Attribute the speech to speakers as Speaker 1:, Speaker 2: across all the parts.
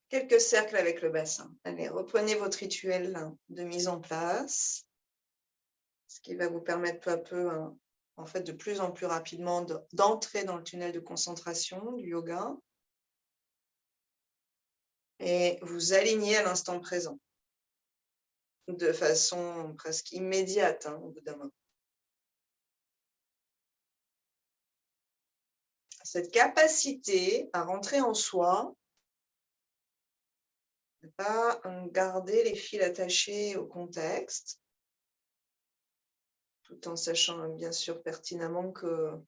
Speaker 1: Quelques cercles avec le bassin. Allez, reprenez votre rituel de mise en place, ce qui va vous permettre peu à peu, en fait, de plus en plus rapidement d'entrer dans le tunnel de concentration du yoga et vous aligner à l'instant présent de façon presque immédiate, au bout d'un moment. Cette capacité à rentrer en soi, ne pas garder les fils attachés au contexte, tout en sachant bien sûr pertinemment qu'on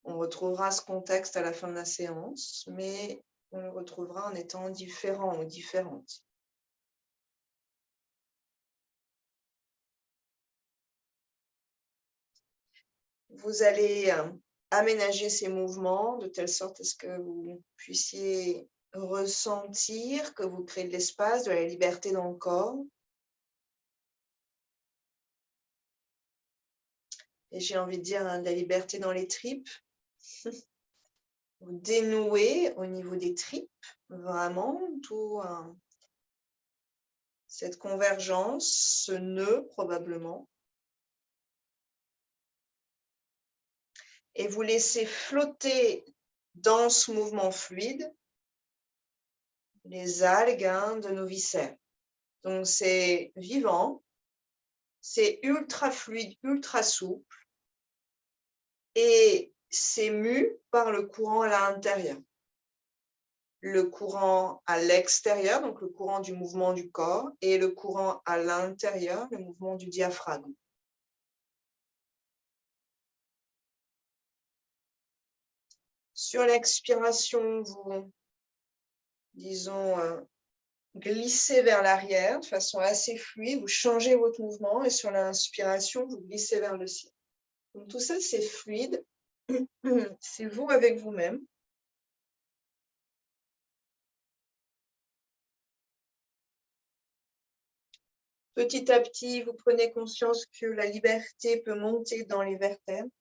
Speaker 1: retrouvera ce contexte à la fin de la séance, mais on le retrouvera en étant différent ou différente. Vous allez aménager ces mouvements de telle sorte à ce que vous puissiez ressentir que vous créez de l'espace, de la liberté dans le corps. Et j'ai envie de dire de la liberté dans les tripes. Vous dénouez au niveau des tripes, vraiment, tout cette convergence, ce nœud probablement. Et vous laissez flotter dans ce mouvement fluide les algues de nos viscères. Donc c'est vivant, c'est ultra fluide, ultra souple et c'est mu par le courant à l'intérieur. Le courant à l'extérieur, donc le courant du mouvement du corps, et le courant à l'intérieur, le mouvement du diaphragme. Sur l'expiration, vous, disons, glissez vers l'arrière de façon assez fluide, vous changez votre mouvement et sur l'inspiration, vous glissez vers le ciel. Donc tout ça, c'est fluide, c'est vous avec vous-même. Petit à petit, vous prenez conscience que la liberté peut monter dans les vertèbres,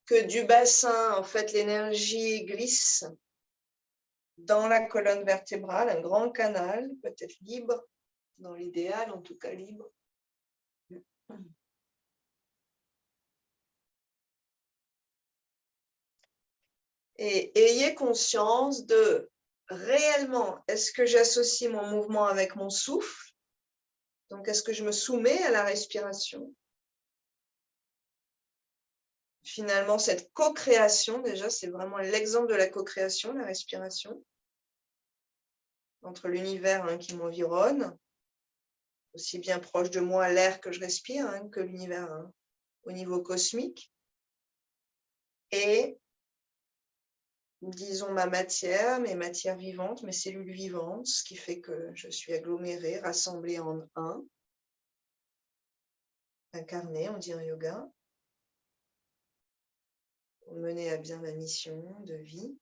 Speaker 1: que du bassin, en fait, l'énergie glisse dans la colonne vertébrale, un grand canal, peut-être libre, dans l'idéal, en tout cas libre. Et ayez conscience de réellement, est-ce que j'associe mon mouvement avec mon souffle? Donc, est-ce que je me soumets à la respiration? Finalement, cette co-création, déjà, c'est vraiment l'exemple de la co-création, la respiration, entre l'univers qui m'environne, aussi bien proche de moi l'air que je respire, que l'univers au niveau cosmique, et disons ma matière, mes matières vivantes, mes cellules vivantes, ce qui fait que je suis agglomérée, rassemblée en un, incarnée, on dit en yoga, pour mener à bien ma mission de vie.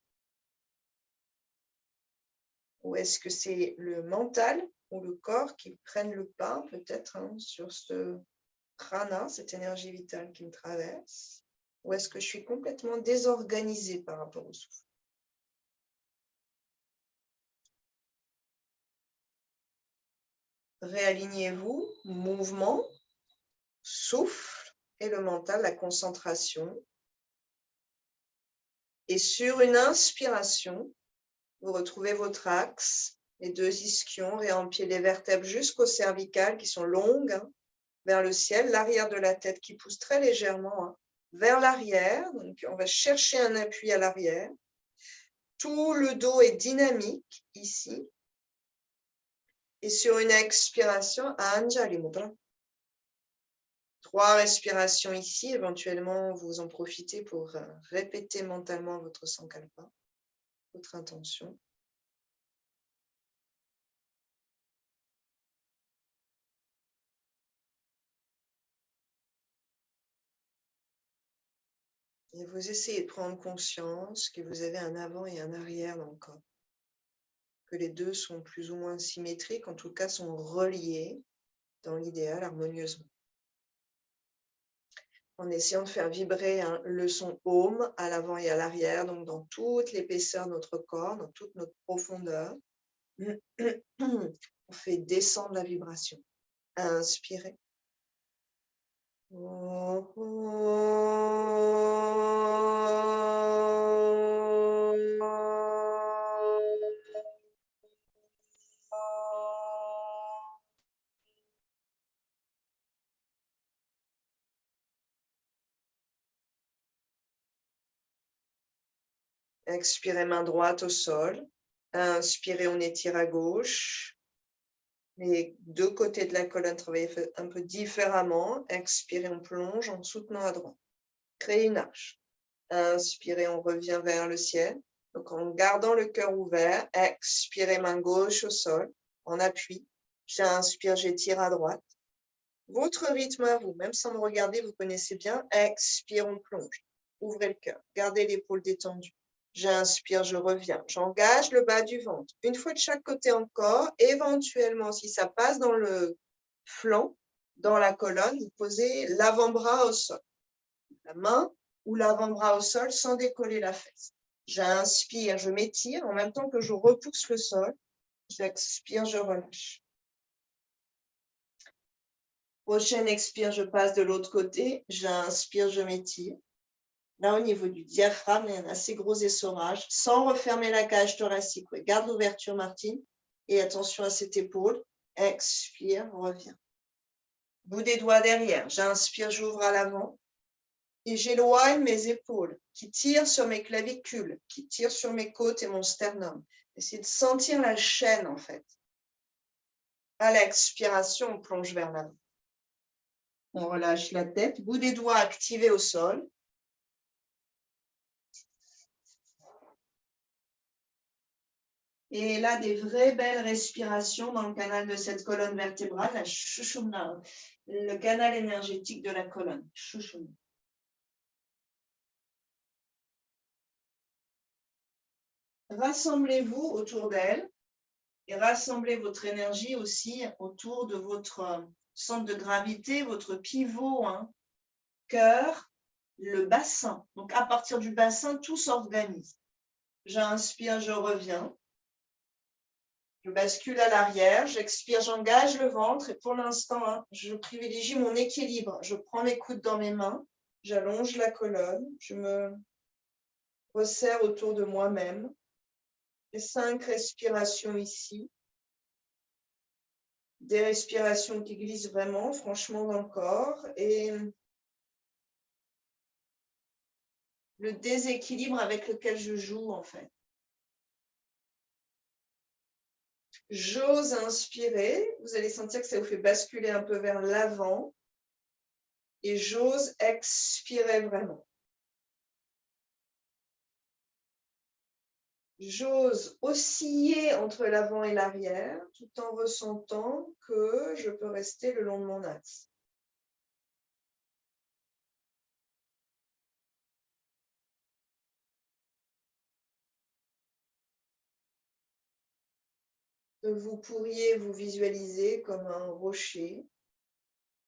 Speaker 1: Ou est-ce que c'est le mental ou le corps qui prennent le pas, peut-être, sur ce prana, cette énergie vitale qui me traverse? Ou est-ce que je suis complètement désorganisée par rapport au souffle? Réalignez-vous, mouvement, souffle et le mental, la concentration. Et sur une inspiration, vous retrouvez votre axe, les deux ischions, réempiez les vertèbres jusqu'aux cervicales qui sont longues, vers le ciel, l'arrière de la tête qui pousse très légèrement vers l'arrière. Donc, on va chercher un appui à l'arrière. Tout le dos est dynamique ici. Et sur une expiration, Anjali Mudra. 3 respirations ici. Éventuellement, vous en profitez pour répéter mentalement votre sankalpa, votre intention. Et vous essayez de prendre conscience que vous avez un avant et un arrière dans le corps. Que les deux sont plus ou moins symétriques, en tout cas sont reliés dans l'idéal harmonieusement. en essayant de faire vibrer le son Om à l'avant et à l'arrière, donc dans toute l'épaisseur de notre corps, dans toute notre profondeur. On fait descendre la vibration. Inspirez. Expirez, main droite au sol. Inspirez, on étire à gauche. Les deux côtés de la colonne travaillent un peu différemment. Expirez, on plonge en soutenant à droite. Créez une arche. Inspirez, on revient vers le ciel. Donc, en gardant le cœur ouvert, expirez, main gauche au sol, en appui. J'inspire, j'étire à droite. Votre rythme à vous, même sans me regarder, vous connaissez bien. Expire, on plonge. Ouvrez le cœur. Gardez l'épaule détendue. J'inspire, je reviens. J'engage le bas du ventre. Une fois de chaque côté encore. Éventuellement, si ça passe dans le flanc, dans la colonne, vous posez l'avant-bras au sol. La main ou l'avant-bras au sol sans décoller la fesse. J'inspire, je m'étire en même temps que je repousse le sol. J'expire, je relâche. Prochaine expire, je passe de l'autre côté. J'inspire, je m'étire. Là, au niveau du diaphragme, il y a un assez gros essorage. Sans refermer la cage thoracique. Garde l'ouverture, Martine. Et attention à cette épaule. Expire, reviens. Bout des doigts derrière. J'inspire, j'ouvre à l'avant. Et j'éloigne mes épaules qui tirent sur mes clavicules, qui tirent sur mes côtes et mon sternum. Essayez de sentir la chaîne, en fait. À l'expiration, on plonge vers l'avant. On relâche la tête, bout des doigts activés au sol. Et là, des vraies belles respirations dans le canal de cette colonne vertébrale, la Shushumna, le canal énergétique de la colonne. Shushumna. Rassemblez-vous autour d'elle et rassemblez votre énergie aussi autour de votre centre de gravité, votre pivot, cœur, le bassin. Donc, à partir du bassin, tout s'organise. J'inspire, je reviens. Je bascule à l'arrière, j'expire, j'engage le ventre et pour l'instant, je privilégie mon équilibre. Je prends mes coudes dans mes mains, j'allonge la colonne, je me resserre autour de moi-même. J'ai 5 respirations ici. Des respirations qui glissent vraiment, franchement, dans le corps. Et le déséquilibre avec lequel je joue, en fait. J'ose inspirer. Vous allez sentir que ça vous fait basculer un peu vers l'avant. Et j'ose expirer vraiment. J'ose osciller entre l'avant et l'arrière tout en ressentant que je peux rester le long de mon axe. Vous pourriez vous visualiser comme un rocher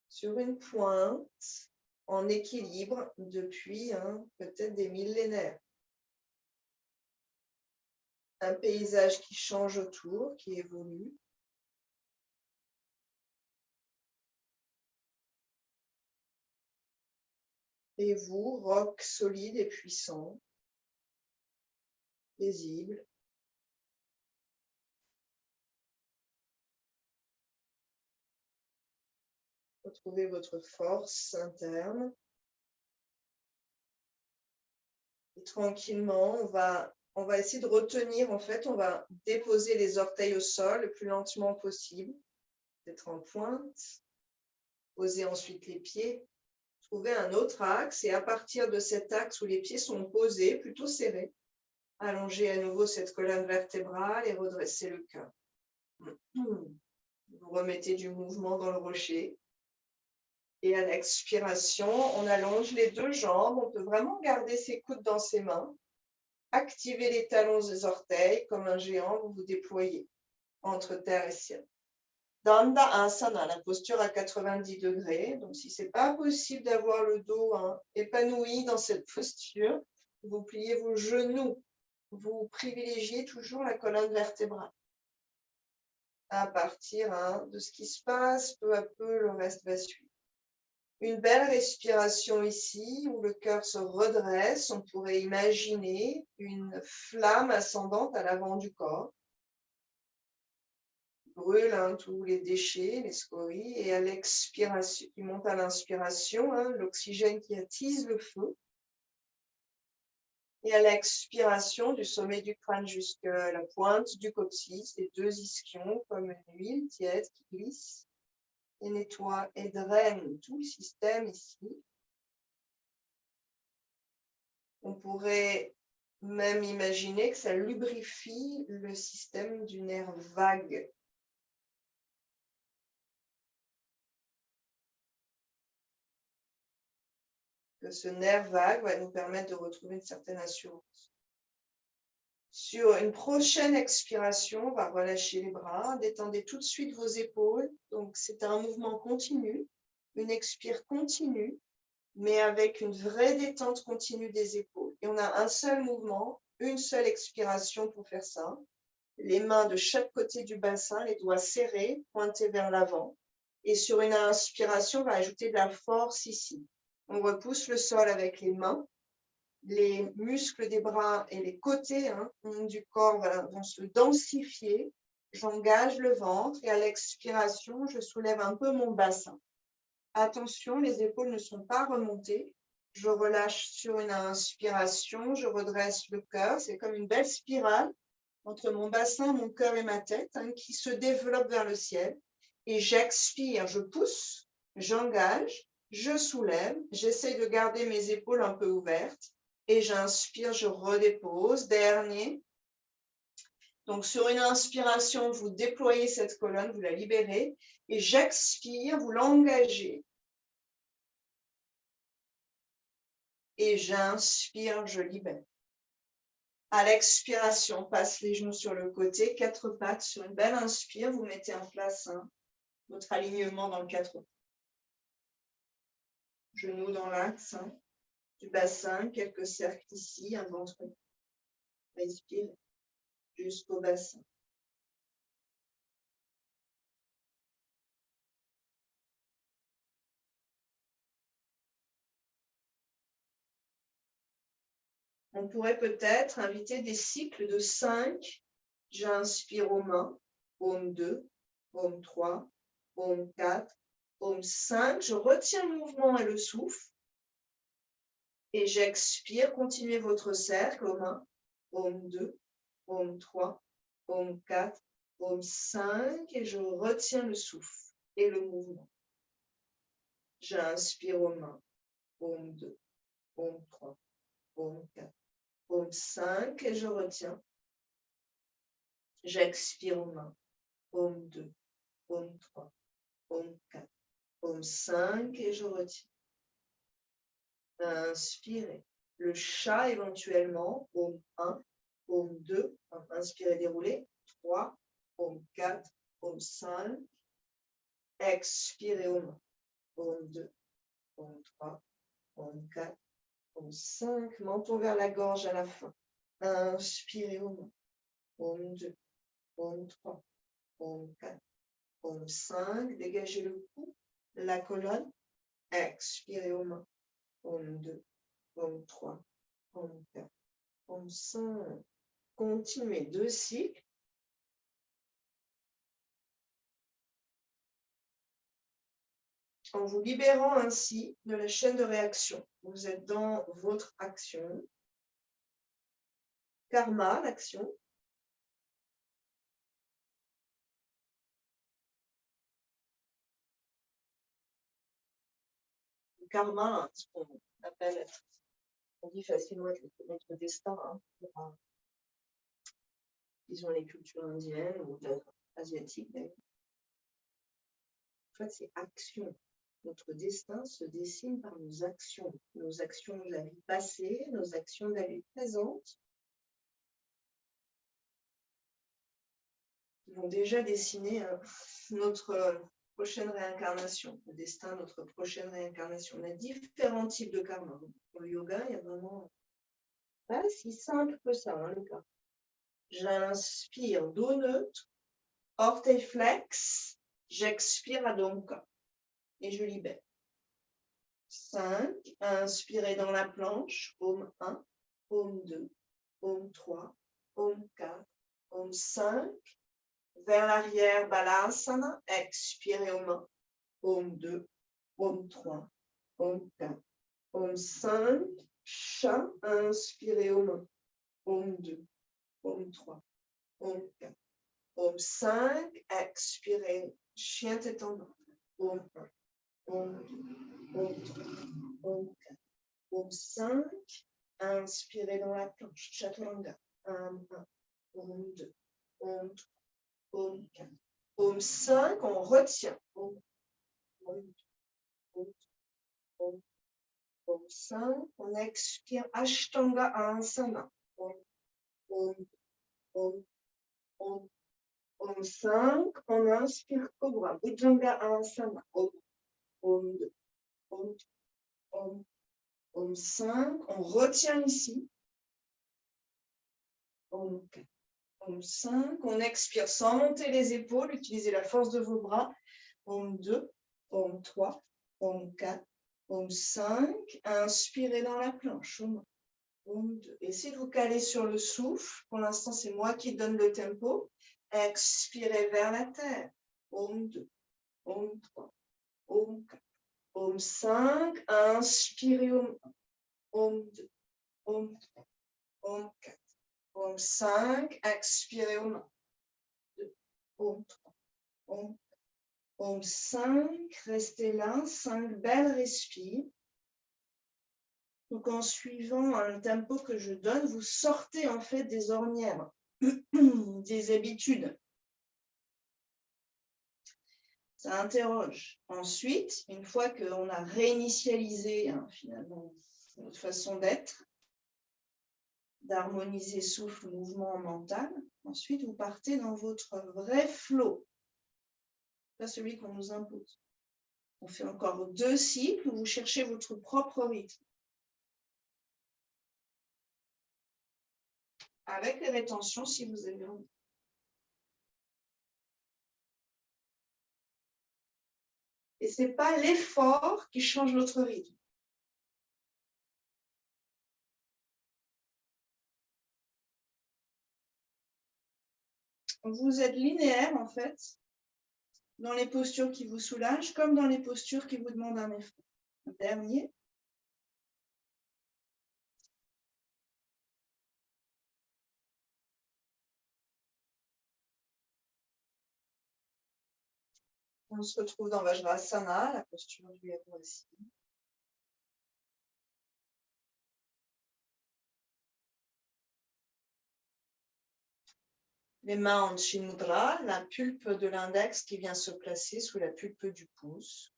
Speaker 1: sur une pointe en équilibre depuis peut-être des millénaires. Un paysage qui change autour, qui évolue. Et vous, roc solide et puissant, paisible. Retrouvez votre force interne. Et tranquillement, on va essayer de retenir, en fait, on va déposer les orteils au sol le plus lentement possible, peut-être en pointe. Posez ensuite les pieds. Trouvez un autre axe et à partir de cet axe où les pieds sont posés, plutôt serrés, allongez à nouveau cette colonne vertébrale et redressez le cœur. Vous remettez du mouvement dans le rocher. Et à l'expiration, on allonge les deux jambes. On peut vraiment garder ses coudes dans ses mains. Activez les talons des orteils comme un géant, vous vous déployez entre terre et ciel. Danda Asana, la posture à 90 degrés. Donc, si ce n'est pas possible d'avoir le dos épanoui dans cette posture, vous pliez vos genoux. Vous privilégiez toujours la colonne vertébrale. À partir de ce qui se passe, peu à peu, le reste va suivre. Une belle respiration ici, où le cœur se redresse. On pourrait imaginer une flamme ascendante à l'avant du corps. Brûle tous les déchets, les scories, et à l'expiration, qui monte à l'inspiration, l'oxygène qui attise le feu. Et à l'expiration, du sommet du crâne jusqu'à la pointe du coccyx, les deux ischions comme une huile tiède qui glisse et nettoie et draine tout le système ici. On pourrait même imaginer que ça lubrifie le système du nerf vague. Que ce nerf vague va nous permettre de retrouver une certaine assurance. Sur une prochaine expiration, on va relâcher les bras, détendez tout de suite vos épaules. Donc, c'est un mouvement continu, une expire continue, mais avec une vraie détente continue des épaules. Et on a un seul mouvement, une seule expiration pour faire ça. Les mains de chaque côté du bassin, les doigts serrés, pointés vers l'avant. Et sur une inspiration, on va ajouter de la force ici. On repousse le sol avec les mains. Les muscles des bras et les côtés du corps vont se densifier. J'engage le ventre et à l'expiration, je soulève un peu mon bassin. Attention, les épaules ne sont pas remontées. Je relâche sur une inspiration, je redresse le cœur. C'est comme une belle spirale entre mon bassin, mon cœur et ma tête qui se développe vers le ciel. Et j'expire, je pousse, j'engage, je soulève. J'essaie de garder mes épaules un peu ouvertes. Et j'inspire, je redépose. Dernier. Donc, sur une inspiration, vous déployez cette colonne, vous la libérez. Et j'expire, vous l'engagez. Et j'inspire, je libère. À l'expiration, passe les genoux sur le côté, quatre pattes. Sur une belle inspire, vous mettez en place votre alignement dans le quatre pattes. Genoux dans l'axe du bassin, quelques cercles ici, un ventre. Respire jusqu'au bassin. On pourrait peut-être inviter des cycles de 5. J'inspire aux mains, Om 2, Om 3, Om 4, Om 5. Je retiens le mouvement et le souffle. Et j'expire, continuez votre cercle aux mains. Om 2, Om 3, Om 4, Om 5. Et je retiens le souffle et le mouvement. J'inspire aux mains. Om 2, Om 3, Om 4, Om 5. Et je retiens. J'expire aux mains. Om 2, Om 3, Om 4, Om 5. Et je retiens. Inspirez. Le chat éventuellement. Om 1, Om 2. Inspirez, déroulez. 3, Om 4, Om 5. Expirez aux mains. Om 2, Om 3, Om 4, Om 5. Menton vers la gorge à la fin. Inspirez aux mains. Om 2, Om 3, Om 4, Om 5. Dégagez le cou, la colonne. Expirez aux mains. Om 2, Om 3, Om 4, Om 5. Continuez 2 cycles. En vous libérant ainsi de la chaîne de réaction. Vous êtes dans votre action. Karma, l'action. Le karma, ce qu'on appelle, on dit facilement notre destin, disons les cultures indiennes ou asiatiques d'ailleurs. En fait, c'est action. Notre destin se dessine par nos actions de la vie passée, nos actions de la vie présente, vont déjà dessiner notre prochaine réincarnation, le destin de notre prochaine réincarnation. On a différents types de karma. Pour le yoga, il y a vraiment pas si simple que ça, hein, le karma. J'inspire dos neutre, orteil flex, j'expire Adhomka et je libère. 5, inspirez dans la planche, Om 1, Om 2, Om 3, Om 4, Om 5, vers l'arrière, Balasana, expirez aux mains, Om 2, Om 3, Om 4, Om 5, Chat, inspirez aux mains, Om 2, Om 3, Om 4, Om 5, expirez, chien tête en bas, Om 1, Om 2, Om 3, Om 4, Om 5, inspirez dans la planche, Chaturanga, 1, Om 2, Om 3, Om 4, Om 5, on retient, Om 5, on expire, Ashtanga Asana, Om 5, on inspire Cobra, Bhujanga Asana, Om 2, Om 5, on retient ici, Om 4, Om 5, on expire sans monter les épaules, utilisez la force de vos bras, Om 2, Om 3, Om 4, Om 5, inspirez dans la planche, Om 2. Essayez de vous caler sur le souffle, pour l'instant c'est moi qui donne le tempo, expirez vers la terre, Om 2, Om 3, Om 4, Om 5, inspirez Om 2, Om 3, Om 4, Om 5, expirez aux mains, 2, Om 3, Om 4, Om 5, restez là, 5 belles respires. Donc en suivant un tempo que je donne, vous sortez en fait des ornières, des habitudes. Ça interroge. Ensuite, une fois qu'on a réinitialisé finalement notre façon d'être, d'harmoniser souffle, mouvement, mental, ensuite vous partez dans votre vrai flow, pas celui qu'on nous impose. On fait encore 2 cycles où vous cherchez votre propre rythme. Avec les rétentions si vous avez envie. Et ce n'est pas l'effort qui change notre rythme. Vous êtes linéaire en fait, dans les postures qui vous soulagent, comme dans les postures qui vous demandent un effort. Dernier. On se retrouve dans Vajrasana, la posture du héros assis. Les mains en Chin Mudra, la pulpe de l'index qui vient se placer sous la pulpe du pouce.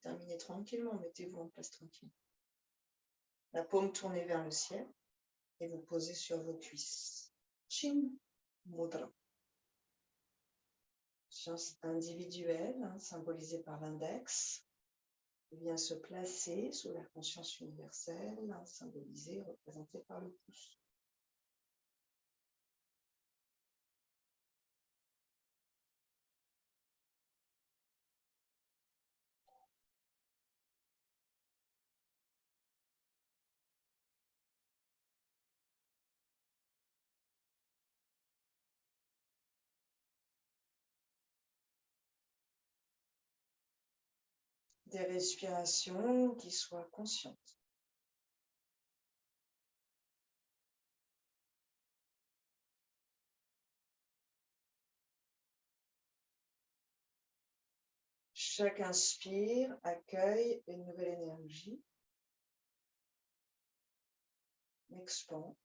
Speaker 1: Terminez tranquillement, mettez-vous en place tranquille. La paume tournée vers le ciel et vous posez sur vos cuisses. Chin Mudra. Conscience individuelle, symbolisée par l'index, qui vient se placer sous la conscience universelle, symbolisée, représentée par le pouce. Des respirations qui soient conscientes. Chaque inspire accueille une nouvelle énergie, m'expand,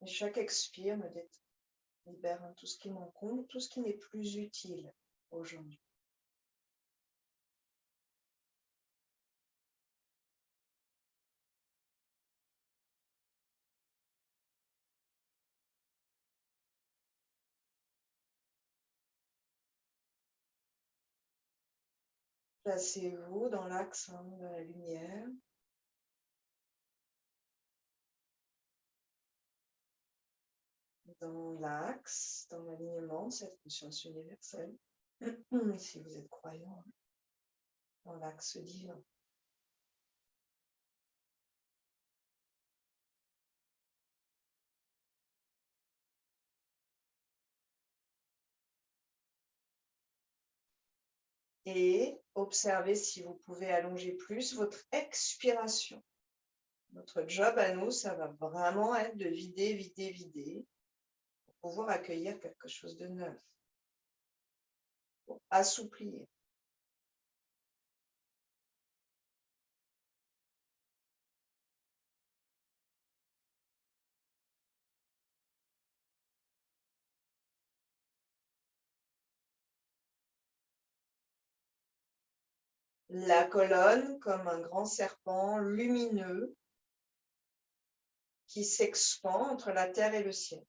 Speaker 1: et chaque expire me libère tout ce qui m'encombre, tout ce qui n'est plus utile aujourd'hui. Placez-vous dans l'axe de la lumière. Dans l'axe, dans l'alignement de cette conscience universelle, si vous êtes croyant, dans l'axe divin. Et observez si vous pouvez allonger plus votre expiration. Notre job à nous, ça va vraiment être de vider, vider, vider, pour pouvoir accueillir quelque chose de neuf, pour assouplir. La colonne comme un grand serpent lumineux qui s'expand entre la terre et le ciel,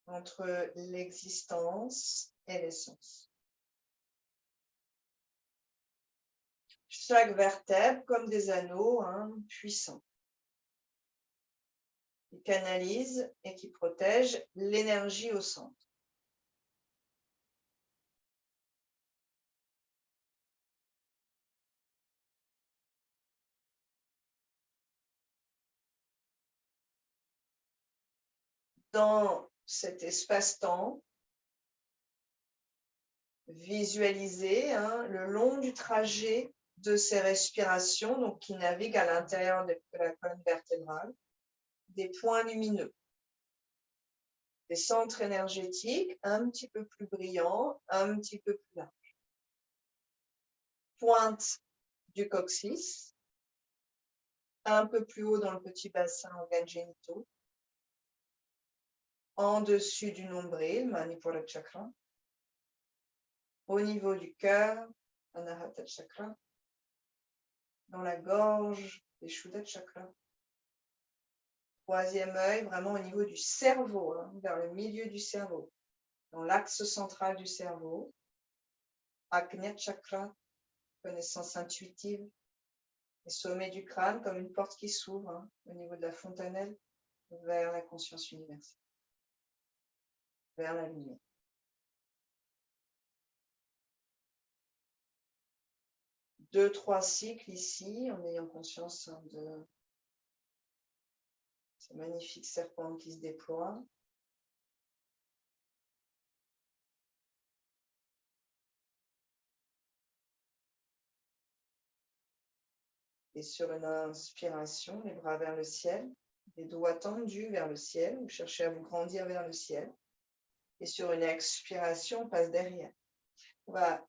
Speaker 1: entre l'existence et l'essence. Chaque vertèbre comme des anneaux puissants qui canalisent et qui protègent l'énergie au centre. Dans cet espace-temps, visualisez le long du trajet de ces respirations, donc qui naviguent à l'intérieur de la colonne vertébrale, des points lumineux, des centres énergétiques un petit peu plus brillants, un petit peu plus larges. Pointe du coccyx, un peu plus haut dans le petit bassin organes génitaux, en dessus du nombril, Manipura Chakra, au niveau du cœur, Anahata Chakra, dans la gorge, les Shuddha Chakra. Troisième œil, vraiment au niveau du cerveau, vers le milieu du cerveau, dans l'axe central du cerveau, Agnya Chakra, connaissance intuitive, et sommet du crâne comme une porte qui s'ouvre au niveau de la fontanelle vers la conscience universelle, vers la lumière. Deux, trois cycles ici, en ayant conscience de ce magnifique serpent qui se déploie. Et sur une inspiration, les bras vers le ciel, les doigts tendus vers le ciel, vous cherchez à vous grandir vers le ciel. Et sur une expiration, on passe derrière. On va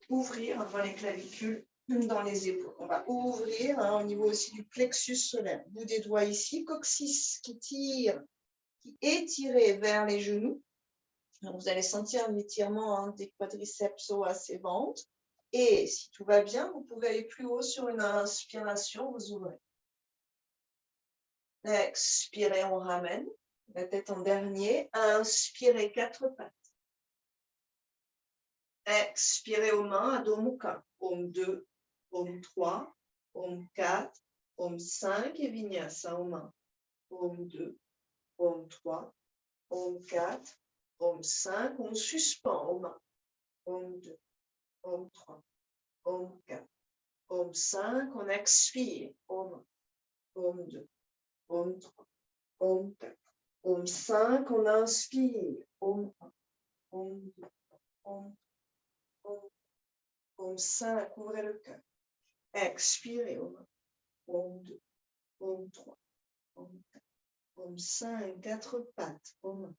Speaker 1: ouvrir dans les clavicules, dans les épaules. On va ouvrir au niveau aussi du plexus solaire. Bout des doigts ici, coccyx qui tire, qui est tiré vers les genoux. Donc, vous allez sentir l'étirement des quadriceps, psoas et ventre. Et si tout va bien, vous pouvez aller plus haut sur une inspiration, vous ouvrez. Expirez, on ramène la tête en dernier. Inspirez, quatre pattes. Expirez aux mains, Adho Mukha. Om 2, Om 3, Om 4, Om 5 et Vinyasa aux mains. Om 2, Om 3, Om 4, Om 5, on suspend aux mains. Om 2, Om 3, Om 4, Om 5, on expire aux mains. Om 2, Om 3, Om 4, Om 5, on inspire. Om 1, Om 2, Om 3, Om 5, ouvrez le cœur. Expirez aux mains. Om 2, Om 3, Om 4, Om 5, quatre pattes aux mains.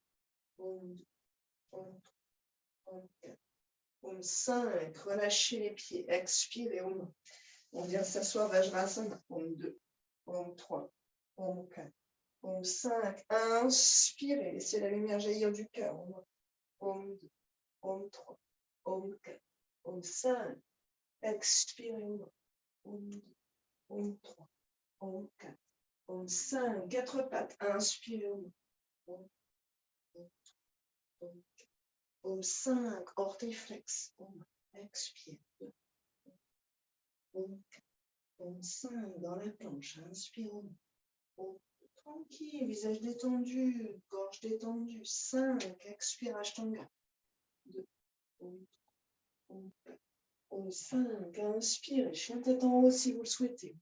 Speaker 1: Om 2, Om 3, Om 4, Om 5, relâchez les pieds. Expirez aux mains. On vient s'asseoir Vajrasana. Om 2, Om 3, Om 4, Om 5. Inspirez, laissez la lumière jaillir du cœur. Om 2, Om 3, Om 4, Om 5. Expirez aux mains. Om 2, Om 3, Om 4, Om 5. Quatre pattes. Inspirez aux mains. Om 2, Om 4, Om 5. Orteil flex. Om. Expire. Om 4, Om 5 dans la planche. Inspire. Om tranquille, visage détendu, gorge détendue. 5, expire Ashtanga. 2, Om 3, Om 4, Om 5, inspire, chien tête en haut si vous le souhaitez.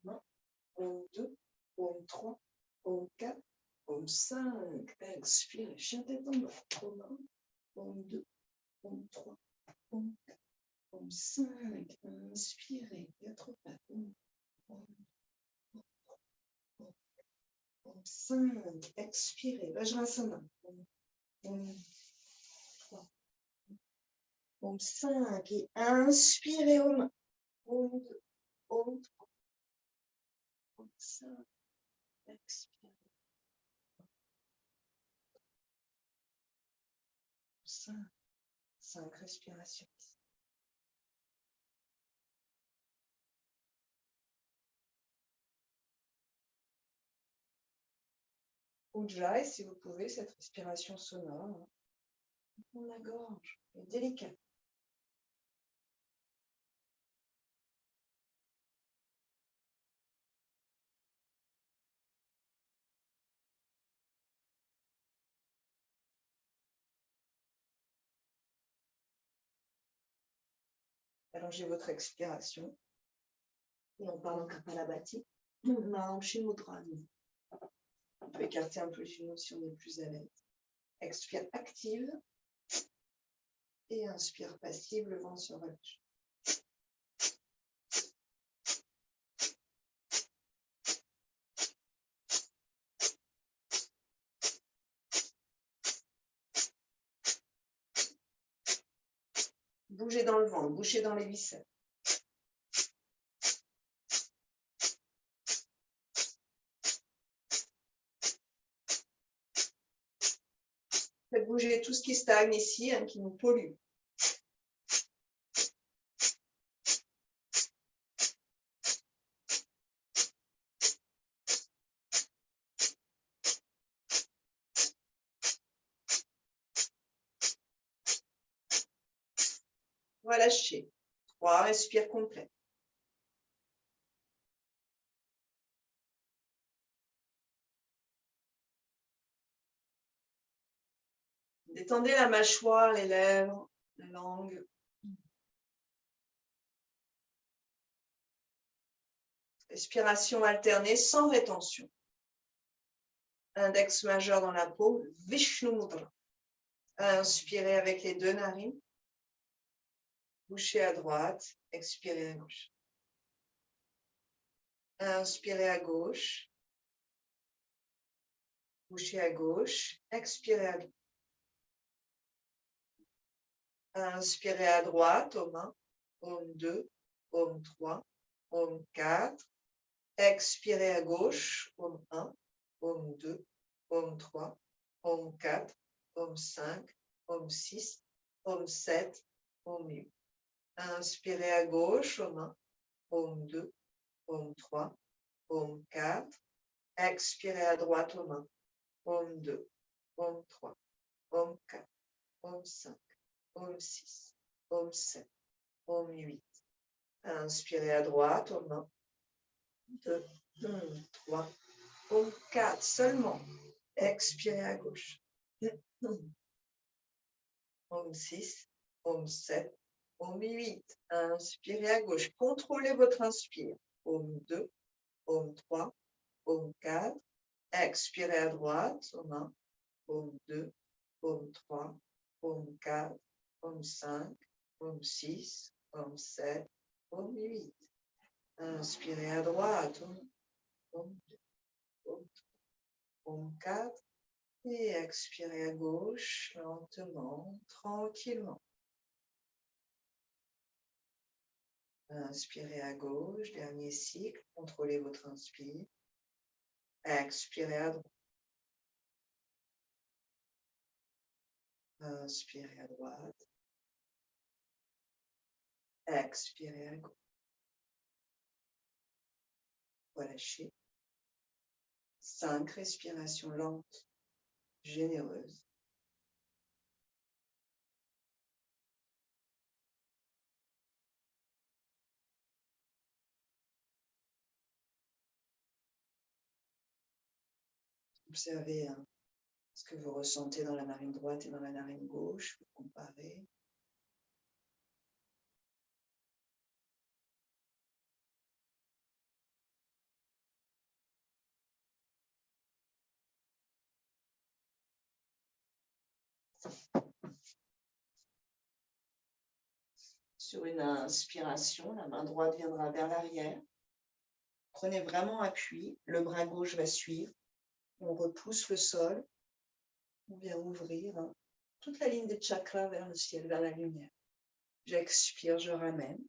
Speaker 1: Om 2, Om 3, Om 4, Om 5, expire, chien tête en bas. Om 1, Om 2, Om 3, Om 4, Om 5, inspirez, 4 pattes. Om 5, expirez, Vajrasana. Om 3, Om 5, et inspirez aux mains. Om 2, Om 3, Om 5, expirez. 5 respirations. Ujjayi, si vous pouvez, cette respiration sonore dans la gorge, est délicate. Allongez votre expiration. Et on parle en Kapalabhati, Mahamshi Mudra. On peut écarter un peu les genoux si on est plus à l'aise. Expire active et inspire passive, le vent se relâche. Bougez dans le ventre, bougez dans les viscères. Faites bouger tout ce qui stagne ici, qui nous pollue. Relâchez. 3, respire complet. Détendez la mâchoire, les lèvres, la langue. Respiration alternée sans rétention. Index majeur dans la paume, Vishnu Mudra. Inspirez avec les deux narines. Bouchez à droite, expirez à gauche. Inspirez à gauche. Bouchez à gauche, expirez à droite. Inspirez à droite, aux mains. Om 2, Om 3, Om 4. Expirez à gauche, Om 1, Om 2, Om 3, Om 4, Om 5, Om 6, Om 7, Om 8. Inspirez à gauche, aux mains. Om 2, Om 3, Om 4. Expirez à droite, aux mains. Om 2, Om 3, Om 4, Om 5, Om 6, Om 7, Om 8. Inspirez à droite, aux mains. 2, 3, Om 4 seulement. Expirez à gauche. Om 6, Om 7, Om 8. Inspirez à gauche. Contrôlez votre inspire. Om 2, Om 3, Om 4. Expirez à droite, aux mains. Om 2, Om 3, Om 4, Om 5, Om 6, Om 7, Om 8. Inspirez à droite, Om 2, Om 3, Om 4. Et expirez à gauche, lentement, tranquillement. Inspirez à gauche, dernier cycle, contrôlez votre inspire. Expirez à droite. Inspirez à droite. Expirez à gauche. Relâchez. 5 respirations lentes, généreuses. Observez ce que vous ressentez dans la narine droite et dans la narine gauche. Vous comparez. Sur une inspiration, la main droite viendra vers l'arrière. Prenez vraiment appui, le bras gauche va suivre. On repousse le sol. On vient ouvrir toute la ligne des chakras vers le ciel, vers la lumière. J'expire, je ramène.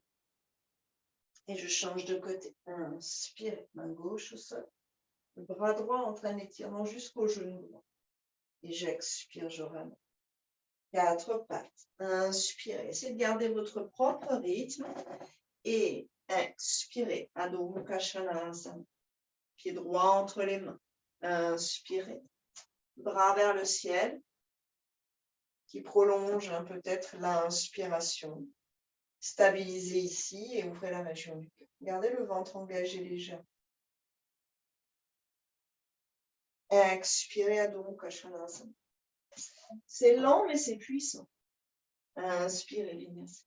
Speaker 1: Et je change de côté. Inspire, main gauche au sol. Le bras droit entraîne l'étirement jusqu'au genou droit. Et j'expire, je ramène. 4 pattes. Inspirez. Essayez de garder votre propre rythme. Et expirez. Adho Mukha Svanasana. Pied droit entre les mains. Inspirez. Bras vers le ciel. Qui prolonge peut-être l'inspiration. Stabilisez ici et ouvrez la région du cœur. Gardez le ventre engagé légèrement. Expirez Adho Mukha Svanasana. C'est lent, mais c'est puissant. Inspirez, Vinyasa.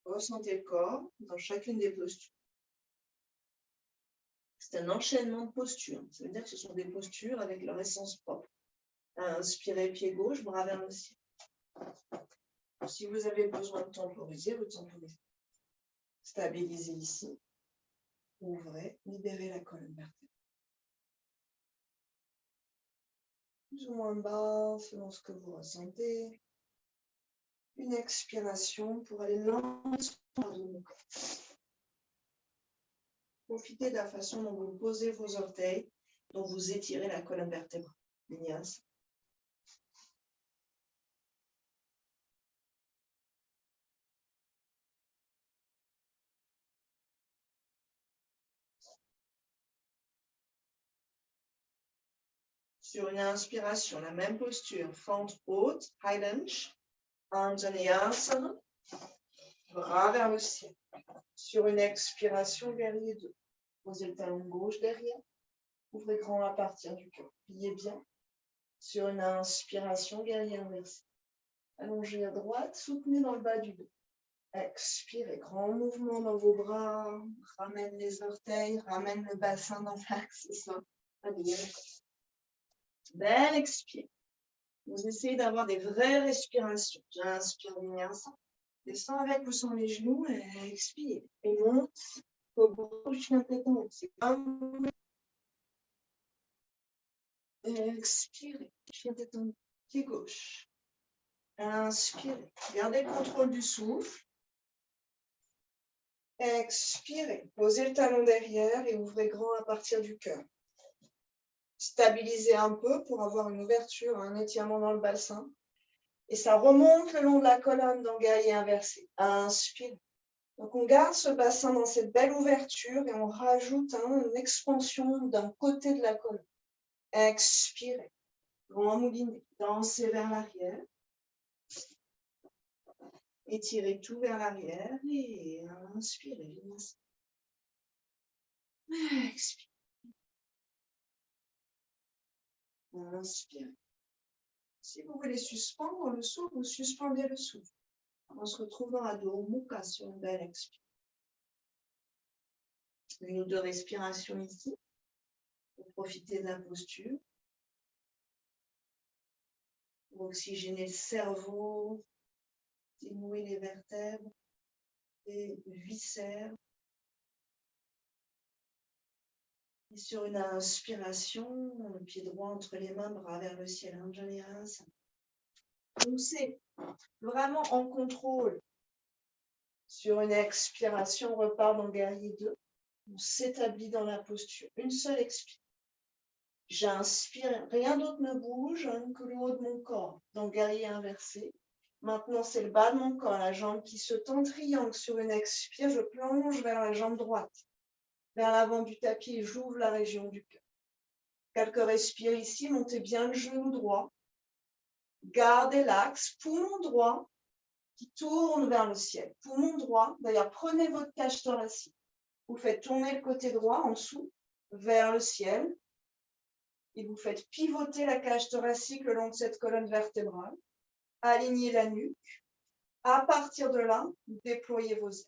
Speaker 1: Ressentez le corps dans chacune des postures. C'est un enchaînement de postures. Ça veut dire que ce sont des postures avec leur essence propre. Inspirez, pied gauche, bras vers le ciel. Si vous avez besoin de temporiser, vous temporisez. Stabilisez ici. Ouvrez, libérez la colonne vertébrale. Plus ou moins bas, selon ce que vous ressentez. Une expiration pour aller lentement dans le corps. Profitez de la façon dont vous posez vos orteils, dont vous étirez la colonne vertébrale. Vinyasa. Sur une inspiration, la même posture, fente haute, high lunge, Anjaneyasana, bras vers le ciel. Sur une expiration, guerrier 2. Posez le talon gauche derrière, ouvrez grand à partir du cœur. Pliez bien. Sur une inspiration, guerrier inversé. Allongez à droite, soutenez dans le bas du dos. Expirez, grand mouvement dans vos bras, ramène les orteils, ramène le bassin dans l'axe, c'est ça. Belle expire. Vous essayez d'avoir des vraies respirations. J'inspire, Vinyasa. Descends avec ou sans les genoux et expire. Et monte. C'est comme expirez. Chien détendu. Pied gauche. Inspirez. Gardez le contrôle du souffle. Expirez. Posez le talon derrière et ouvrez grand à partir du cœur. Stabilisez un peu pour avoir une ouverture, un étirement dans le bassin. Et ça remonte le long de la colonne dans le guerrier inversé. Inspire. Donc on garde ce bassin dans cette belle ouverture et on rajoute une expansion d'un côté de la colonne. Expirez. Grand moulinet. Dansez vers l'arrière. Étirez tout vers l'arrière et inspirez. Expirez. Inspirez. Si vous voulez suspendre le souffle, vous suspendez le souffle. On se retrouve dans Adho Mukha sur une belle expiration. Une ou deux respirations ici pour profiter de la posture. Pour oxygéner le cerveau, dénouer les vertèbres, les viscères. Et sur une inspiration, le pied droit entre les mains, bras vers le ciel, Anjaneyasana. Poussez vraiment en contrôle. Sur une expiration, on repart dans guerrier 2. On s'établit dans la posture. Une seule expire. J'inspire, rien d'autre ne bouge que le haut de mon corps. Dans le guerrier inversé. Maintenant, c'est le bas de mon corps, la jambe qui se tend triangle. Sur une expire, je plonge vers la jambe droite. Vers l'avant du tapis et j'ouvre la région du cœur. Quelques respires ici, montez bien le genou droit. Gardez l'axe, poumon droit qui tourne vers le ciel. Poumon droit, d'ailleurs, prenez votre cage thoracique. Vous faites tourner le côté droit en dessous vers le ciel et vous faites pivoter la cage thoracique le long de cette colonne vertébrale. Alignez la nuque. À partir de là, vous déployez vos ailes.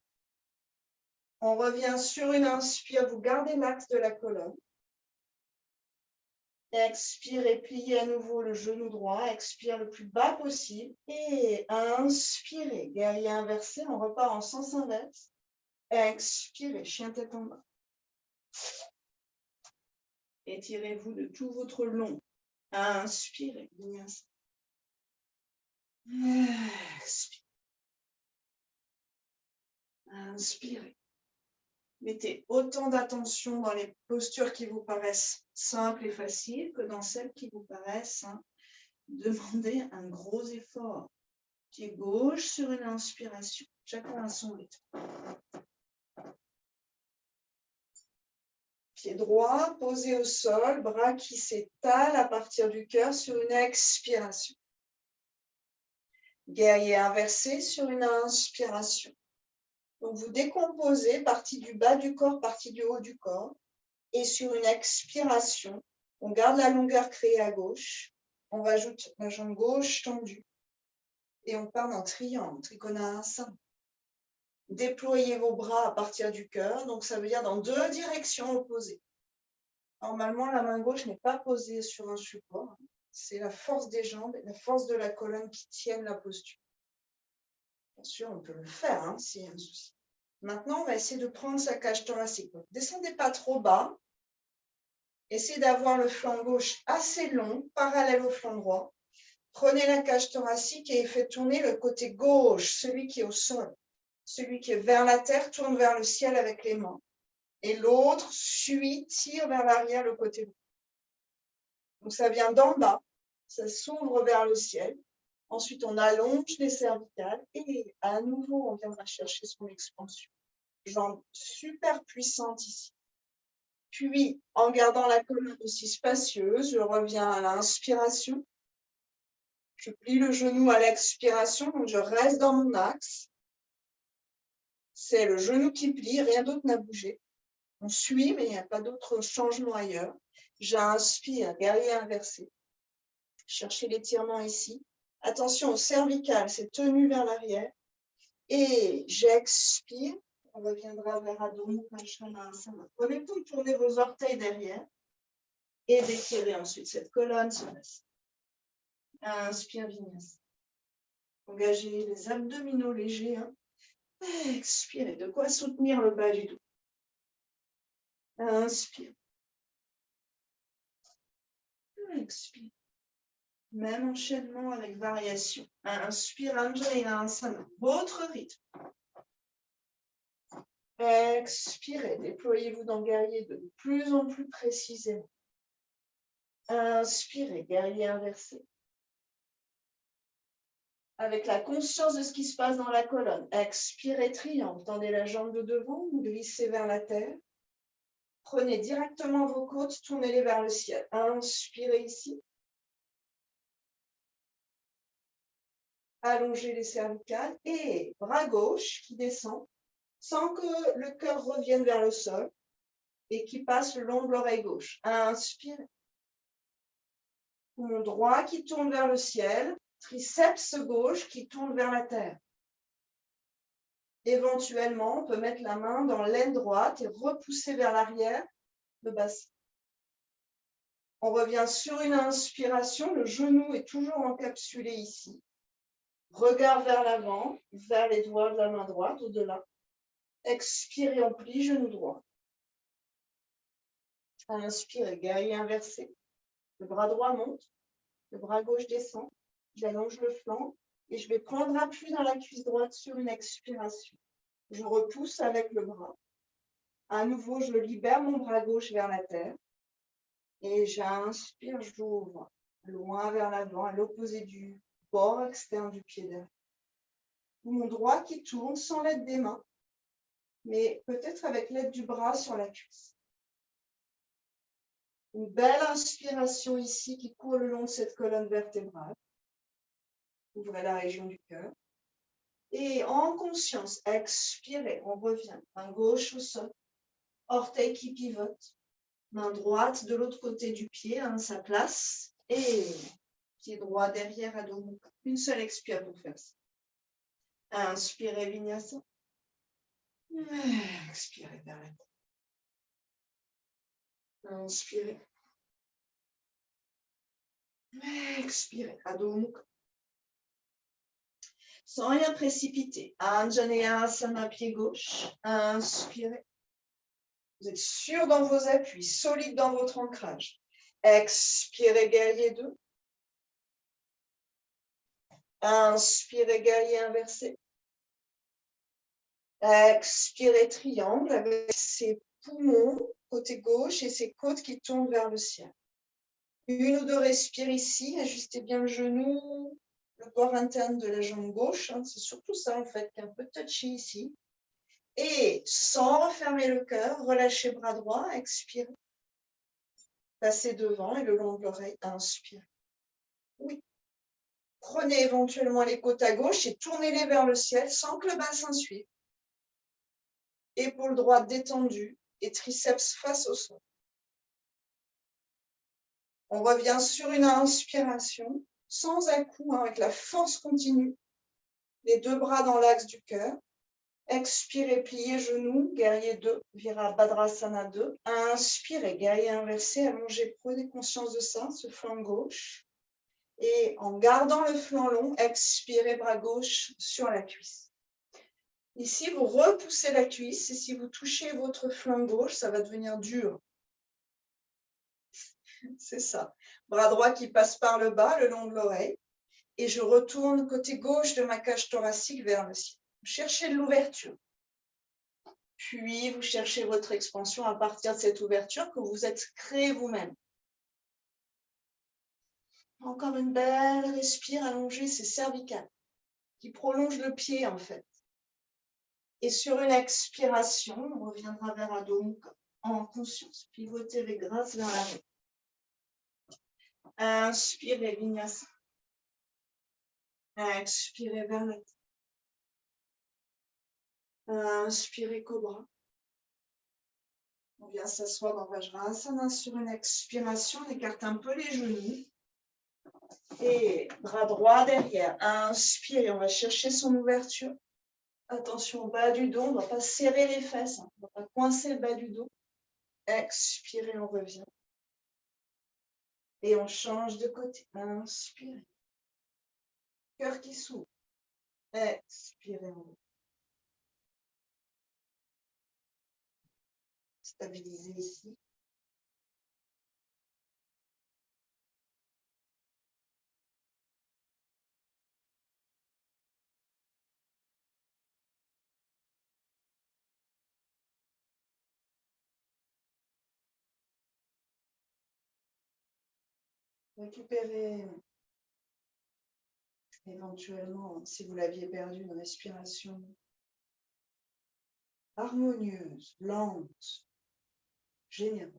Speaker 1: On revient sur une inspire, vous gardez l'axe de la colonne. Expirez, pliez à nouveau le genou droit, expire le plus bas possible et inspirez, guerrier inversé, on repart en sens inverse. Expirez, chien tête en bas. Étirez-vous de tout votre long. Inspirez, expirez. Inspirez. Mettez autant d'attention dans les postures qui vous paraissent simples et faciles que dans celles qui vous paraissent demander un gros effort. Pied gauche sur une inspiration. Chacun à son rythme. Pied droit posé au sol, bras qui s'étalent à partir du cœur sur une expiration. Guerrier inversé sur une inspiration. Donc vous décomposez partie du bas du corps, partie du haut du corps. Et sur une expiration, on garde la longueur créée à gauche. On rajoute la jambe gauche tendue. Et on part en triangle, trikonasana. Déployez vos bras à partir du cœur. Donc ça veut dire dans deux directions opposées. Normalement, la main gauche n'est pas posée sur un support. C'est la force des jambes et la force de la colonne qui tiennent la posture. Bien sûr, on peut le faire s'il y a un souci. Maintenant, on va essayer de prendre sa cage thoracique. Donc, descendez pas trop bas. Essayez d'avoir le flanc gauche assez long, parallèle au flanc droit. Prenez la cage thoracique et faites tourner le côté gauche, celui qui est au sol. Celui qui est vers la terre tourne vers le ciel avec les mains. Et l'autre suit, tire vers l'arrière le côté droit. Donc, ça vient d'en bas, ça s'ouvre vers le ciel. Ensuite, on allonge les cervicales et à nouveau, on viendra chercher son expansion. Jambes super puissantes ici. Puis, en gardant la colonne aussi spacieuse, je reviens à l'inspiration. Je plie le genou à l'expiration, donc je reste dans mon axe. C'est le genou qui plie, rien d'autre n'a bougé. On suit, mais il n'y a pas d'autre changement ailleurs. J'inspire, guerrier inversé. Cherchez l'étirement ici. Attention au cervical, c'est tenu vers l'arrière. Et j'expire. On reviendra vers Adho Mukha Svanasana. Prenez le temps de tourner vos orteils derrière. Et d'étirer ensuite cette colonne sur la inspire, Vinyasa. Engagez les abdominaux légers. Expirez. De quoi soutenir le bas du dos. Inspire. Expire. Même enchaînement avec variation. Inspire, Anjaneyasana. Votre rythme. Expirez. Déployez-vous dans guerrier de plus en plus précisément. Inspirez, guerrier inversé. Avec la conscience de ce qui se passe dans la colonne. Expirez, triangle. Tendez la jambe de devant, vous glissez vers la terre. Prenez directement vos côtes, tournez-les vers le ciel. Inspirez ici. Allongez les cervicales et bras gauche qui descend sans que le cœur revienne vers le sol et qui passe le long de l'oreille gauche. Inspirez. Poumon droit qui tourne vers le ciel, triceps gauche qui tourne vers la terre. Éventuellement, on peut mettre la main dans l'aine droite et repousser vers l'arrière le bassin. On revient sur une inspiration, le genou est toujours encapsulé ici. Regard vers l'avant, vers les doigts de la main droite, au-delà. Expirez, on plie, genou droit. Inspirez, guerrier inversé. Le bras droit monte, le bras gauche descend. J'allonge le flanc et je vais prendre appui dans la cuisse droite sur une expiration. Je repousse avec le bras. À nouveau, je libère mon bras gauche vers la terre. Et j'inspire, j'ouvre loin vers l'avant, à l'opposé du bord externe du pied derrière. Mon droit qui tourne sans l'aide des mains, mais peut-être avec l'aide du bras sur la cuisse. Une belle inspiration ici qui court le long de cette colonne vertébrale. Ouvrez la région du cœur. Et en conscience, expirez, on revient. Main gauche au sol, orteil qui pivote. Main droite de l'autre côté du pied, à sa place. Et pied droit derrière à dos. Une seule expire pour faire ça. Inspirez, Vinyasa. Expirez vers la tête. Inspirez. Expirez, Adho Mukha. Sans rien précipiter. Anjaneyasana, pied gauche. Inspirez. Vous êtes sûr dans vos appuis, solide dans votre ancrage. Expirez, guerrier 2. Inspirez, guerrier inversé. Expirez, triangle avec ses poumons côté gauche et ses côtes qui tournent vers le ciel. Une ou deux respires ici, ajustez bien le genou, le corps interne de la jambe gauche. C'est surtout ça en fait qui est un peu touchy ici. Et sans refermer le cœur, relâchez bras droit, expirez. Passez devant et le long de l'oreille, inspirez. Oui. Prenez éventuellement les côtes à gauche et tournez-les vers le ciel sans que le bassin suive. Épaules droites détendues et triceps face au sol. On revient sur une inspiration, sans à-coup, avec la force continue. Les deux bras dans l'axe du cœur. Expirez, pliez genoux, guerrier 2, Virabhadrasana 2. Inspirez, guerrier inversé, allongez, prenez conscience de ça, ce flanc gauche. Et en gardant le flanc long, expirez, bras gauche sur la cuisse. Ici, vous repoussez la cuisse et si vous touchez votre flanc gauche, ça va devenir dur. C'est ça. Bras droit qui passe par le bas, le long de l'oreille. Et je retourne côté gauche de ma cage thoracique vers le ciel. Cherchez de l'ouverture. Puis, vous cherchez votre expansion à partir de cette ouverture que vous êtes créée vous-même. Encore une belle respire allongée, c'est cervical, qui prolonge le pied en fait. Et sur une expiration, on reviendra vers Adho Mukha en conscience. Pivotez les grâces vers l'avant. Inspirez, Vinyasa. Expirez vers la tête. Inspirez, Cobra. On vient s'asseoir dans Vajrasana sur une expiration. On écarte un peu les genoux. Et bras droit derrière. Inspirez, on va chercher son ouverture. Attention au bas du dos, on ne va pas serrer les fesses. On ne va pas coincer le bas du dos. Expirez, on revient. Et on change de côté. Inspirez. Cœur qui s'ouvre. Expirez. Stabilisez ici. Récupérez éventuellement, si vous l'aviez perdu, une respiration harmonieuse, lente, généreuse.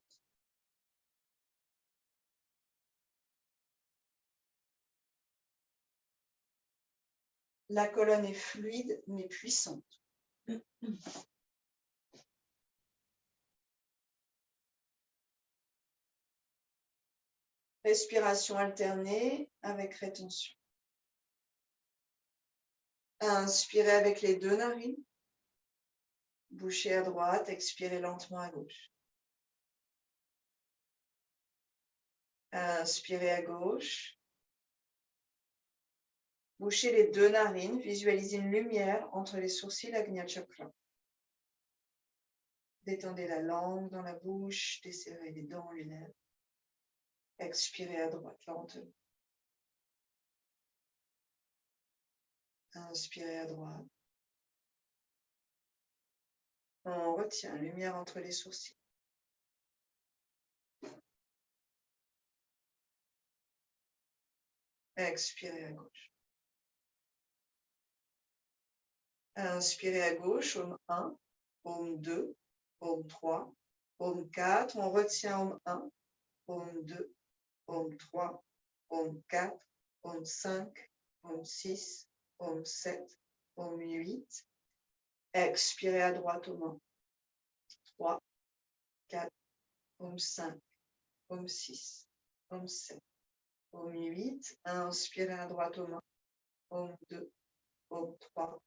Speaker 1: La colonne est fluide mais puissante. Respiration alternée avec rétention. Inspirez avec les deux narines. Bouchez à droite, expirez lentement à gauche. Inspirez à gauche. Bouchez les deux narines, visualisez une lumière entre les sourcils, Ajna Chakra. Détendez la langue dans la bouche, desserrez les dents, les lèvres. Expirez à droite, lentement. Inspirez à droite. On retient, lumière entre les sourcils. Expirez à gauche. Inspirez à gauche, Om 1, Om 2, Om 3, Om 4. On retient Om 1, Om 2, Om 3, Om 4, Om 5, Om 6, Om 7, Om 8. Expirez à droite aux mains. 3, 4, Om 5, Om 6, Om 7, Om 8. Inspirez à droite aux mains. Om 2, Om 3,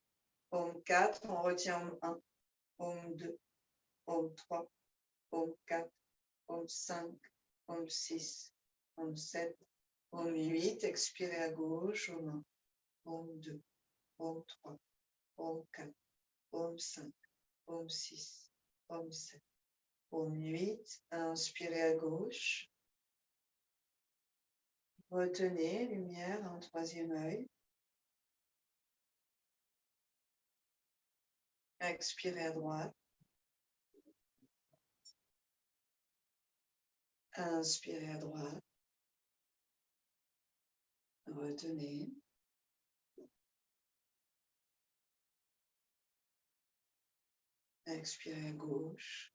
Speaker 1: Om 4. On retient Om 1, Om 2, Om 3, Om 4, Om 5, Om 6, Om 7, Om 8. Expirez à gauche aux mains. Om 2, Om 3, Om 4, Om 5, Om 6, Om 7, Om 8. Inspirez à gauche. Retenez, lumière, un troisième œil. Expirez à droite. Inspirez à droite. Retenez. Expirez à gauche.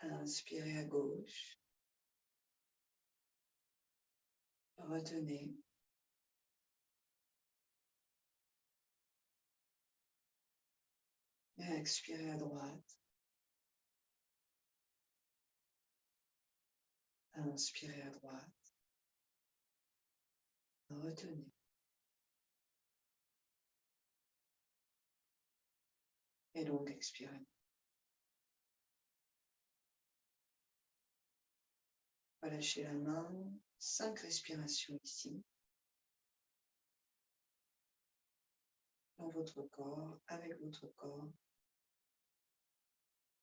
Speaker 1: Inspirez à gauche. Retenez. Expirez à droite. Inspirez à droite. Retenez. Et donc expirez. Relâchez la main. 5 respirations ici. Dans votre corps, avec votre corps,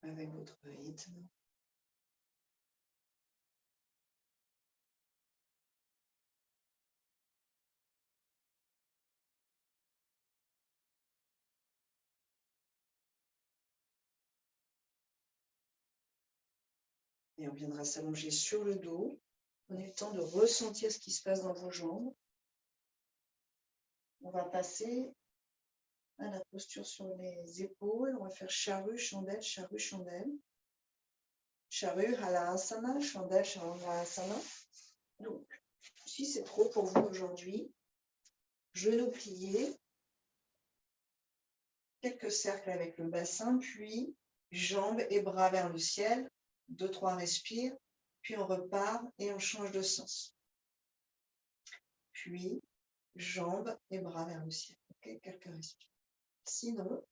Speaker 1: avec votre rythme. Et on viendra s'allonger sur le dos. Prenez le temps de ressentir ce qui se passe dans vos jambes. On va passer à la posture sur les épaules. On va faire charrue, chandelle, charrue, chandelle. Charrue, halasana, chandelle, halasana. Donc, si c'est trop pour vous aujourd'hui, genoux pliés, quelques cercles avec le bassin, puis jambes et bras vers le ciel, 2-3 respires, puis on repart et on change de sens. Puis jambes et bras vers le ciel. Okay, quelques respires. Sinon,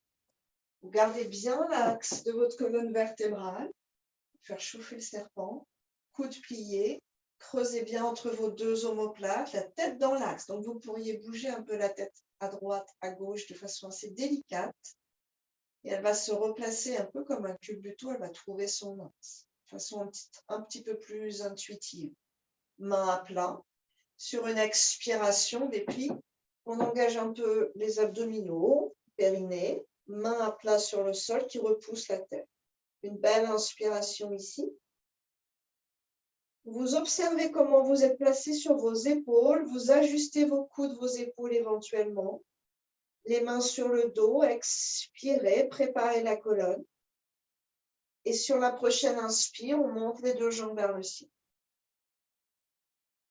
Speaker 1: vous gardez bien l'axe de votre colonne vertébrale, faire chauffer le serpent, coudes pliés, creusez bien entre vos deux omoplates, la tête dans l'axe. Donc vous pourriez bouger un peu la tête à droite, à gauche de façon assez délicate. Et elle va se replacer un peu comme un culbuto, elle va trouver son axe, de façon un petit peu plus intuitive. Main à plat. Sur une expiration, déplie, on engage un peu les abdominaux, périnée, main à plat sur le sol qui repousse la tête. Une belle inspiration ici. Vous observez comment vous êtes placé sur vos épaules, vous ajustez vos coudes, vos épaules éventuellement. Les mains sur le dos, expirez, préparez la colonne. Et sur la prochaine inspire, on monte les deux jambes vers le ciel.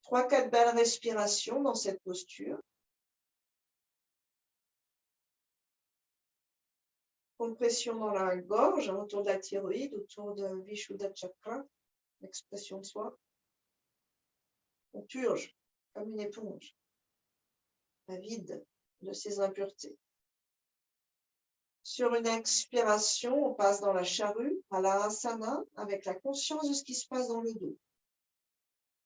Speaker 1: 3-4 belles respirations dans cette posture. Compression dans la gorge, autour de la thyroïde, autour de Vishuddha Chakra, l'expression de soi. On purge comme une éponge, la vide de ses impuretés. Sur une expiration, on passe dans la charrue, à l'asana, avec la conscience de ce qui se passe dans le dos.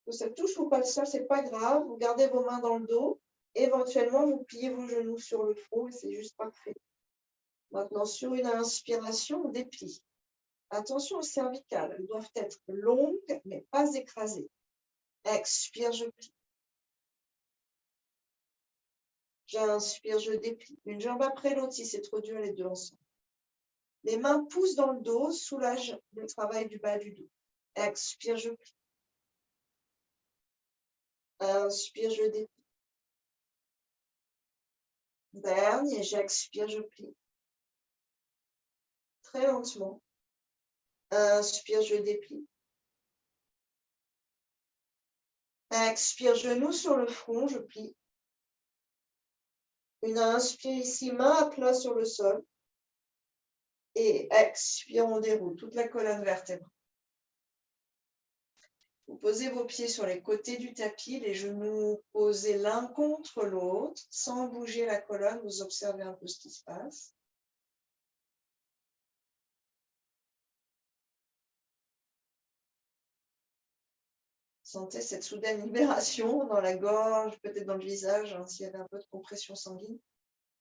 Speaker 1: Que ça touche ou pas le sol, c'est pas grave. Vous gardez vos mains dans le dos. Éventuellement, vous pliez vos genoux sur le front et c'est juste parfait. Maintenant, sur une inspiration, on déplie. Attention aux cervicales. Elles doivent être longues, mais pas écrasées. Expire, je plie. J'inspire, je déplie. Une jambe après l'autre, si c'est trop dur, les deux ensemble. Les mains poussent dans le dos, soulagent le travail du bas du dos. Expire, je plie. Inspire, je déplie. Dernier, j'expire, je plie. Très lentement. Inspire, je déplie. Expire, genou sur le front, je plie. Une inspire ici, main à plat sur le sol. Et expire, on déroule toute la colonne vertébrale. Vous posez vos pieds sur les côtés du tapis, les genoux posés l'un contre l'autre, sans bouger la colonne. Vous observez un peu ce qui se passe. Sentez cette soudaine libération dans la gorge, peut-être dans le visage, hein, s'il y avait un peu de compression sanguine.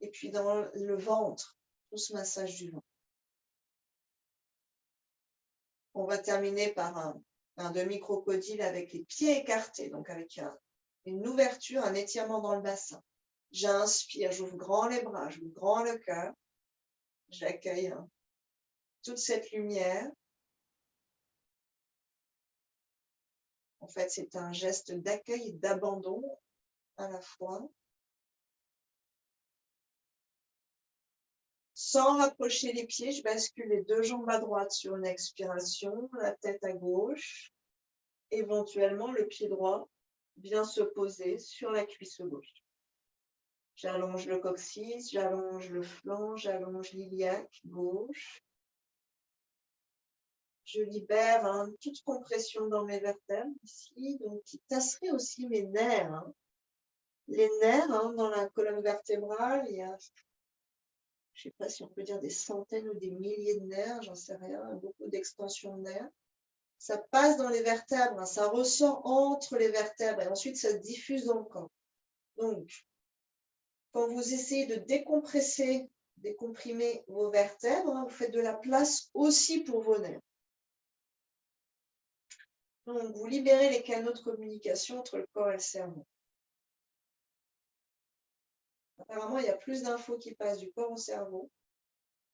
Speaker 1: Et puis dans le ventre, tout ce massage du ventre. On va terminer par un demi-crocodile avec les pieds écartés, donc avec une ouverture, un étirement dans le bassin. J'inspire, j'ouvre grand les bras, j'ouvre grand le cœur. J'accueille toute cette lumière. En fait, c'est un geste d'accueil et d'abandon à la fois. Sans rapprocher les pieds, je bascule les deux jambes à droite sur une expiration, la tête à gauche. Éventuellement, le pied droit vient se poser sur la cuisse gauche. J'allonge le coccyx, j'allonge le flanc, j'allonge l'iliaque gauche. Je libère toute compression dans mes vertèbres ici, donc qui tasserait aussi mes nerfs. Les nerfs, dans la colonne vertébrale, il y a, je ne sais pas si on peut dire des centaines ou des milliers de nerfs, j'en sais rien, beaucoup d'extensions de nerfs. Ça passe dans les vertèbres, ça ressort entre les vertèbres et ensuite ça se diffuse dans le corps. Donc, quand vous essayez de décompresser, décomprimer vos vertèbres, vous faites de la place aussi pour vos nerfs. Donc, vous libérez les canaux de communication entre le corps et le cerveau. Apparemment, il y a plus d'infos qui passent du corps au cerveau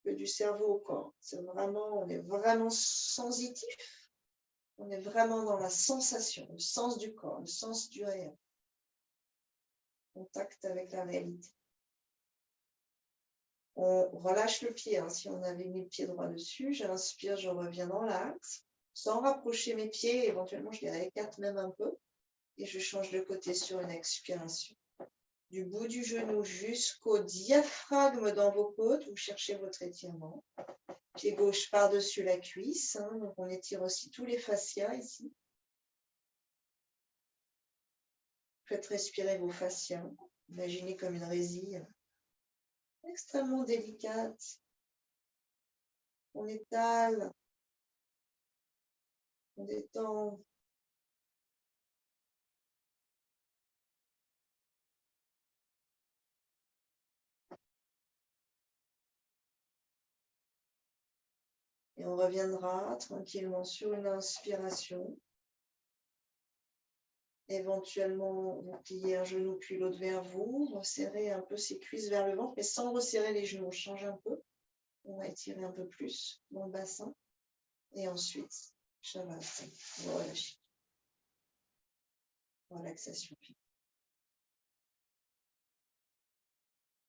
Speaker 1: que du cerveau au corps. On est vraiment sensitif. On est vraiment dans la sensation, le sens du corps, le sens du réel. Contact avec la réalité. On relâche le pied, si on avait mis le pied droit dessus. J'inspire, je reviens dans l'axe. Sans rapprocher mes pieds, éventuellement je les écarte même un peu. Et je change de côté sur une expiration. Du bout du genou jusqu'au diaphragme dans vos côtes, vous cherchez votre étirement. Pied gauche par-dessus la cuisse, donc on étire aussi tous les fascias ici. Faites respirer vos fascias. Imaginez comme une résille extrêmement délicate. On étale, on détend. Et on reviendra tranquillement sur une inspiration. Éventuellement, vous pliez un genou puis l'autre vers vous. Resserrez un peu ses cuisses vers le ventre, mais sans resserrer les genoux. On change un peu. On va étirer un peu plus dans le bassin. Et ensuite, Shavasana. Relâchez. Relaxation.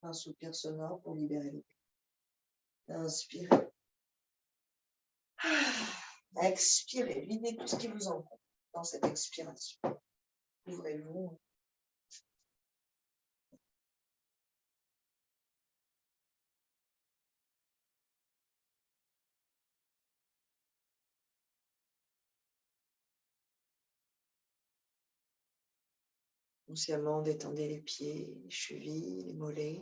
Speaker 1: Un soupir sonore pour libérer le cœur. Inspirez. Expirez. Videz tout ce qui vous encombre dans cette expiration. Ouvrez-vous. Consciemment, détendez les pieds, les chevilles, les mollets,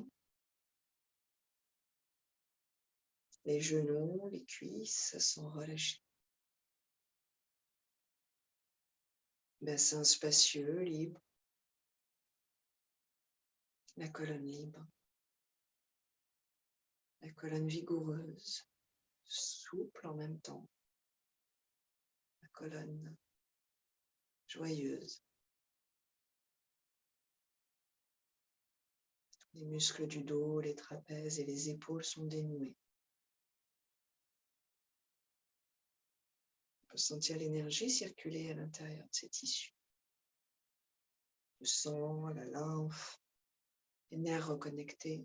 Speaker 1: les genoux, les cuisses sont relâchés. Bassin spacieux, libre. La colonne libre. La colonne vigoureuse, souple en même temps. La colonne joyeuse. Les muscles du dos, les trapèzes et les épaules sont dénoués. On peut sentir l'énergie circuler à l'intérieur de ces tissus. Le sang, la lymphe, les nerfs reconnectés.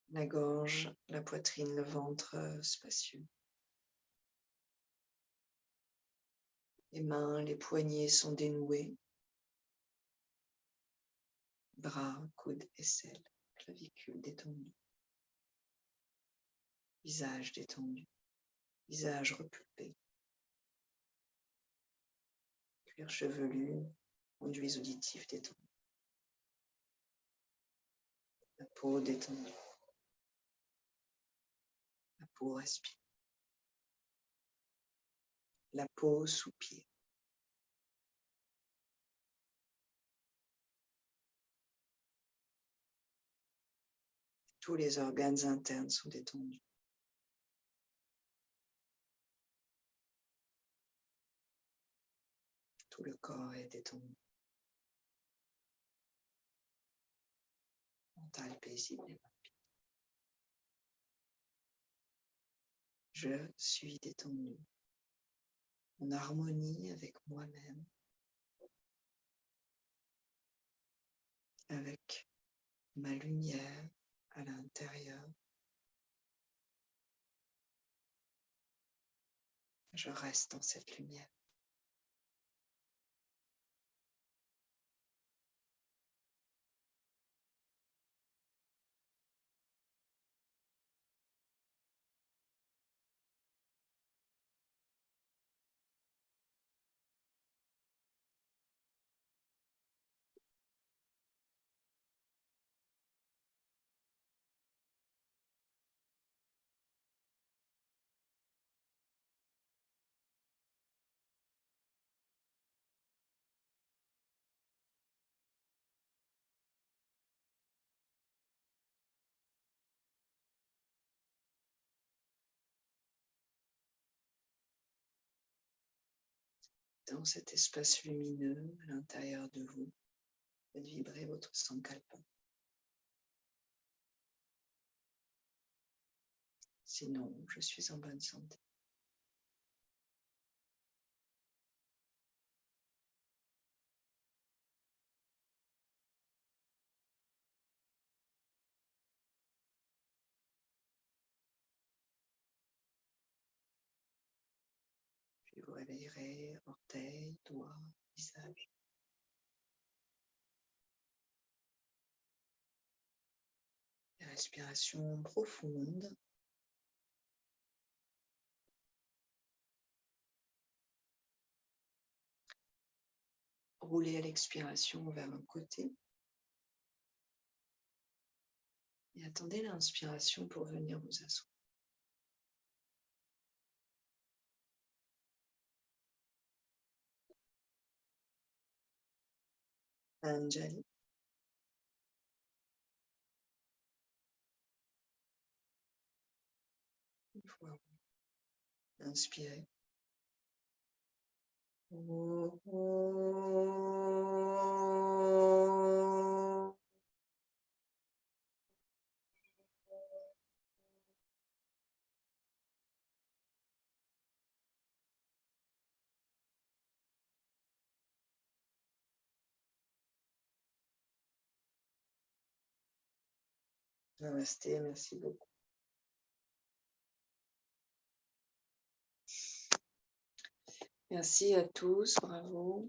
Speaker 1: La gorge, la poitrine, le ventre spacieux. Les mains, les poignets sont dénoués. Bras, coudes, aisselles, clavicule détendue. Visage détendu. Visage repulpé. Cuir chevelu, conduits auditifs détendus. La peau détendue. La peau respire. La peau soupire. Tous les organes internes sont détendus. Tout le corps est détendu. Mental paisible et rapide. Je suis détendu. En harmonie avec moi-même. Avec ma lumière à l'intérieur. Je reste dans cette lumière. Dans cet espace lumineux à l'intérieur de vous, faites vibrer votre sankalpa. Sinon, je suis en bonne santé. Puis vous réveillerez orteils, doigts, visage. Respiration profonde. Roulez à l'expiration vers un côté. Et attendez l'inspiration pour venir vous asseoir. Anjali. Une fois. Inspirez. Namasté, merci beaucoup. Merci à tous, bravo.